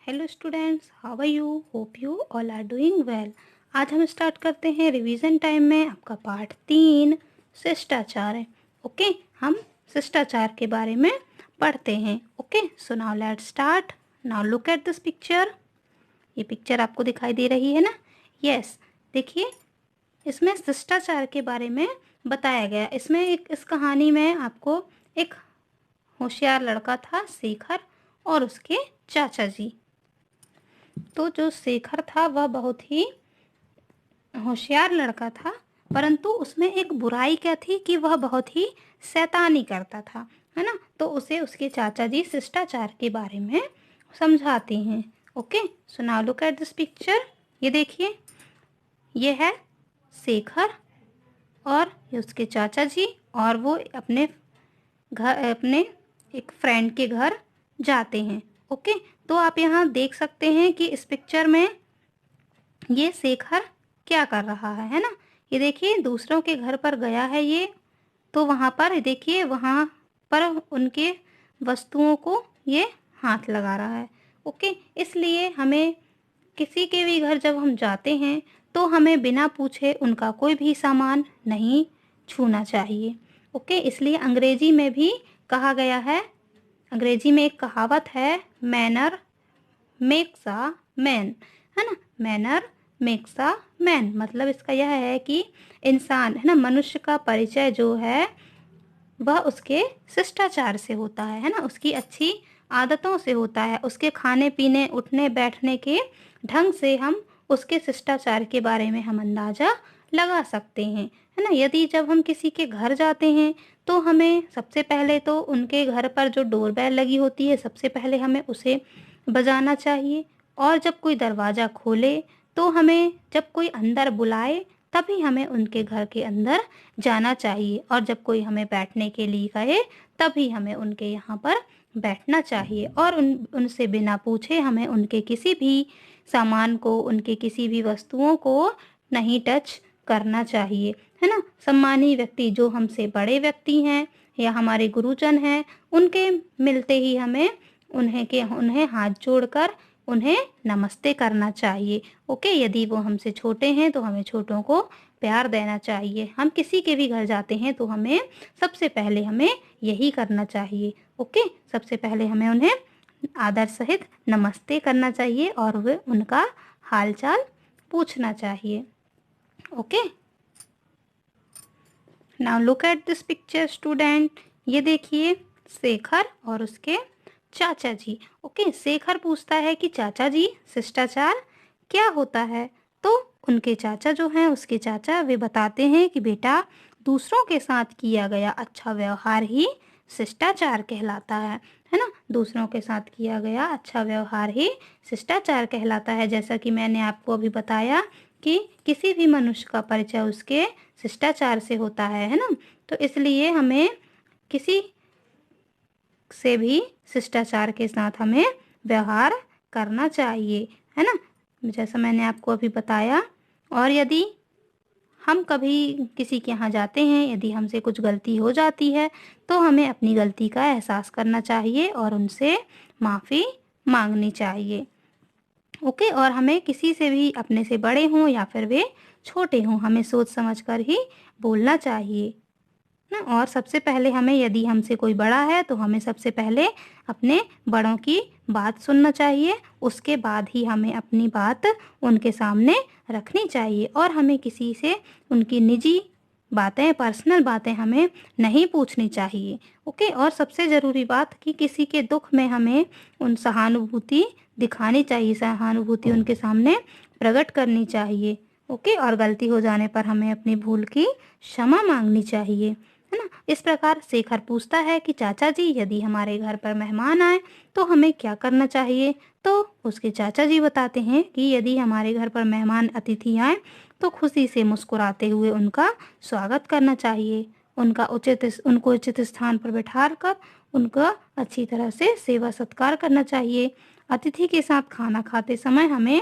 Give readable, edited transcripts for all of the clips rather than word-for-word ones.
Hello students, how are you? Hope you all are doing well. आज हम start करते हैं रिवीजन टाइम में आपका पार्ट 3 शिष्टाचार है। ओके, हम शिष्टाचार के बारे में पढ़ते हैं। Okay, so now let's start. Now look at this picture. ये पिक्चर आपको दिखाई दे रही है ना? यस, देखिए इसमें शिष्टाचार के बारे में बताया गया। इसमें इस कहानी में आपको एक होशियार लड़का था शेखर और उसके चाचा जी। तो जो शेखर था वह बहुत ही होशियार लड़का था, परंतु उसमें एक बुराई क्या थी कि वह बहुत ही शैतानी करता था, है ना? तो उसे उसके चाचा जी शिष्टाचार के बारे में समझाते हैं। Okay, so now look at this picture. ये देखिए, ये है शेखर और ये उसके चाचा जी, और वो अपने एक फ्रेंड के घर जाते हैं। ओके, तो आप यहाँ देख सकते हैं कि इस पिक्चर में ये शेखर क्या कर रहा है ना? ये देखिए दूसरों के घर पर गया है ये, तो वहाँ पर देखिए वहाँ पर उनके वस्तुओं को ये हाथ लगा रहा है। ओके, इसलिए हमें किसी के भी घर जब हम जाते हैं तो हमें बिना पूछे उनका कोई भी सामान नहीं छूना चाहिए। ओके, इसलिए अंग्रेजी में भी कहा गया है, अंग्रेजी में एक कहावत है, मैनर मेक्स अ मैन, है ना? मैनर मेक्स अ मैन, मतलब इसका यह है कि इंसान, है ना, मनुष्य का परिचय जो है वह उसके शिष्टाचार से होता है ना, उसकी अच्छी आदतों से होता है, उसके खाने पीने उठने बैठने के ढंग से हम उसके शिष्टाचार के बारे में हम अंदाज़ा लगा सकते हैं, है ना? यदि जब हम किसी के घर जाते हैं तो हमें सबसे पहले तो उनके घर पर जो डोरबेल लगी होती है सबसे पहले हमें उसे बजाना चाहिए, और जब कोई दरवाज़ा खोले तो हमें, जब कोई अंदर बुलाए तभी हमें उनके घर के अंदर जाना चाहिए, और जब कोई हमें बैठने के लिए कहे तभी हमें उनके यहाँ पर बैठना चाहिए, और उनसे बिना पूछे हमें उनके किसी भी सामान को, उनके किसी भी वस्तुओं को नहीं टच करना चाहिए, है ना? सम्मानीय व्यक्ति जो हमसे बड़े व्यक्ति हैं या हमारे गुरुजन हैं, उनके मिलते ही हमें उन्हें हाथ जोड़कर उन्हें नमस्ते करना चाहिए। ओके, यदि वो हमसे छोटे हैं तो हमें छोटों को प्यार देना चाहिए। हम किसी के भी घर जाते हैं तो हमें सबसे पहले हमें यही करना चाहिए। ओके, सबसे पहले हमें उन्हें आदर सहित नमस्ते करना चाहिए और वे उनका हालचाल पूछना चाहिए। Okay, now look at this picture student. ये देखिए शेखर और उसके चाचा जी। ओके, शेखर पूछता है कि चाचा जी शिष्टाचार क्या होता है? तो उनके चाचा जो हैं, उसके चाचा, वे बताते हैं कि बेटा, दूसरों के साथ किया गया अच्छा व्यवहार ही शिष्टाचार कहलाता है ना? दूसरों के साथ किया गया अच्छा व्यवहार ही शिष्टाचार कहलाता है। जैसा कि मैंने आपको अभी बताया कि किसी भी मनुष्य का परिचय उसके शिष्टाचार से होता है ना? तो इसलिए हमें किसी से भी शिष्टाचार के साथ हमें व्यवहार करना चाहिए, है ना? जैसा मैंने आपको अभी बताया। और यदि हम कभी किसी के यहाँ जाते हैं, यदि हमसे कुछ गलती हो जाती है तो हमें अपनी गलती का एहसास करना चाहिए और उनसे माफ़ी मांगनी चाहिए। ओके, और हमें किसी से भी, अपने से बड़े हों या फिर वे छोटे हों, हमें सोच समझ कर ही बोलना चाहिए ना। और सबसे पहले हमें, यदि हमसे कोई बड़ा है तो हमें सबसे पहले अपने बड़ों की बात सुनना चाहिए, उसके बाद ही हमें अपनी बात उनके सामने रखनी चाहिए, और हमें किसी से उनकी निजी बातें, पर्सनल बातें हमें नहीं पूछनी चाहिए। ओके, और सबसे ज़रूरी बात कि किसी के दुख में हमें उन सहानुभूति दिखानी चाहिए, सहानुभूति उनके सामने प्रकट करनी चाहिए। ओके, और गलती हो जाने पर हमें अपनी भूल की क्षमा मांगनी चाहिए, है ना? इस प्रकार शेखर पूछता है कि चाचा जी, यदि हमारे घर पर मेहमान आए तो हमें क्या करना चाहिए? तो उसके चाचा जी बताते हैं कि यदि हमारे घर पर मेहमान अतिथि आए तो खुशी से मुस्कुराते हुए उनका स्वागत करना चाहिए, उनको उचित स्थान पर बैठाकर उनका अच्छी तरह से सेवा सत्कार करना चाहिए। अतिथि के साथ खाना खाते समय हमें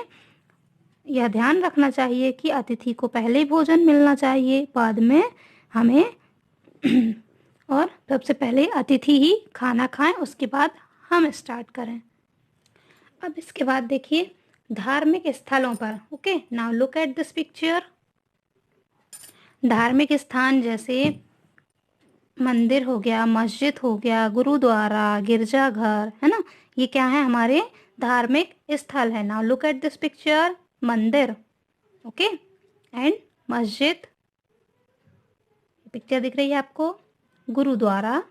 यह ध्यान रखना चाहिए कि अतिथि को पहले भोजन मिलना चाहिए, बाद में हमें और सबसे पहले अतिथि ही खाना खाएं, उसके बाद हम स्टार्ट करें। अब इसके बाद देखिए धार्मिक स्थलों पर। Okay, now look at this picture. धार्मिक स्थान जैसे मंदिर हो गया, मस्जिद हो गया, गुरुद्वारा, गिरजाघर, है ना, ये क्या है, हमारे धार्मिक स्थल है। Now look at this picture. मंदिर, ओके, एंड मस्जिद, पिक्चर दिख रही है आपको, गुरुद्वारा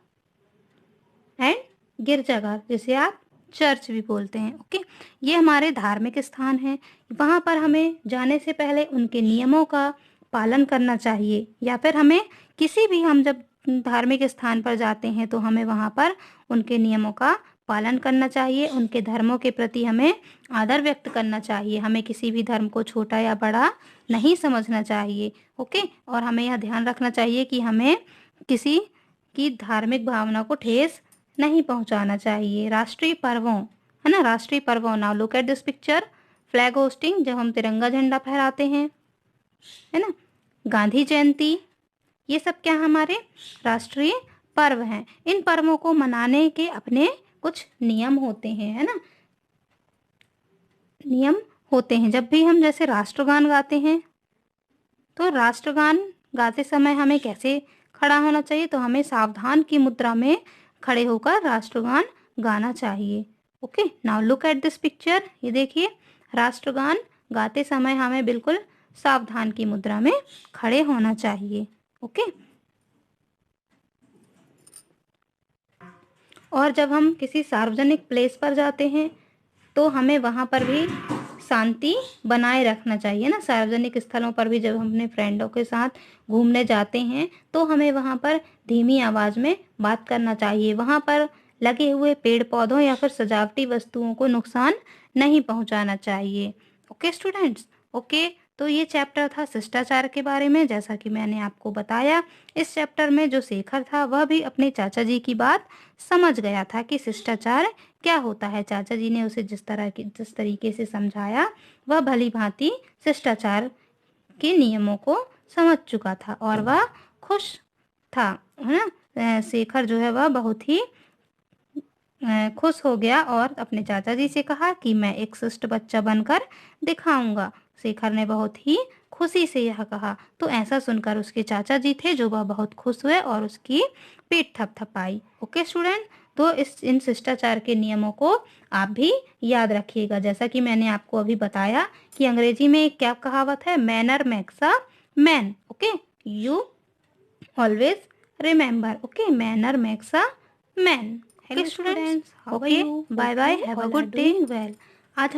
एंड गिरजाघर, जिसे आप चर्च भी बोलते हैं। ओके, ये हमारे धार्मिक स्थान हैं। वहाँ पर हमें जाने से पहले उनके नियमों का पालन करना चाहिए, या फिर हमें किसी भी, हम जब धार्मिक स्थान पर जाते हैं तो हमें वहाँ पर उनके नियमों का पालन करना चाहिए। उनके धर्मों के प्रति हमें आदर व्यक्त करना चाहिए। हमें किसी भी धर्म को छोटा या बड़ा नहीं समझना चाहिए। ओके, और हमें यह ध्यान रखना चाहिए कि हमें किसी की धार्मिक भावना को ठेस नहीं पहुंचाना चाहिए। राष्ट्रीय पर्वों, है ना, राष्ट्रीय पर्वों, now look at this picture. Flag hosting, जब हम तिरंगा झंडा फहराते हैं, है ना, गांधी जयंती, ये सब क्या हमारे राष्ट्रीय पर्व हैं। इन पर्वों को मनाने के अपने कुछ नियम होते हैं, है ना, नियम होते हैं। जब भी हम जैसे राष्ट्रगान गाते हैं, तो राष्ट्रगान गाते समय हमें कैसे खड़ा होना चाहिए, तो हमें सावधान की मुद्रा में खड़े होकर राष्ट्रगान गाना चाहिए। Okay, now look at this picture. ये देखिए, राष्ट्रगान गाते समय हमें बिल्कुल सावधान की मुद्रा में खड़े होना चाहिए। ओके, और जब हम किसी सार्वजनिक प्लेस पर जाते हैं तो हमें वहाँ पर भी शांति बनाए रखना चाहिए ना। सार्वजनिक स्थलों पर भी जब हम अपने फ्रेंडों के साथ घूमने जाते हैं तो हमें वहाँ पर धीमी आवाज़ में बात करना चाहिए। वहाँ पर लगे हुए पेड़ पौधों या फिर सजावटी वस्तुओं को नुकसान नहीं पहुँचाना चाहिए। ओके स्टूडेंट्स, ओके, तो ये चैप्टर था शिष्टाचार के बारे में। जैसा कि मैंने आपको बताया, इस चैप्टर में जो शेखर था वह भी अपने चाचा जी की बात समझ गया था कि शिष्टाचार क्या होता है। चाचा जी ने उसे जिस तरीके से समझाया, वह भली भांति शिष्टाचार के नियमों को समझ चुका था और वह खुश था, है ना। शेखर जो है वह बहुत ही खुश हो गया और अपने चाचा जी से कहा कि मैं एक शिष्ट बच्चा बनकर दिखाऊंगा। शेखर ने बहुत ही खुशी से यह कहा। तो ऐसा सुनकर उसके चाचा जी थे जो वह बहुत खुश हुए और उसकी पीठ थपथपाई। ओके स्टूडेंट, तो इन शिष्टाचार के नियमों को आप भी याद रखिएगा। जैसा कि मैंने आपको अभी बताया कि अंग्रेजी में एक क्या कहावत है, manner makes a man. Okay, you always remember. Okay, manner makes a man. Hello students, how are you? Bye bye, have a good day. Well.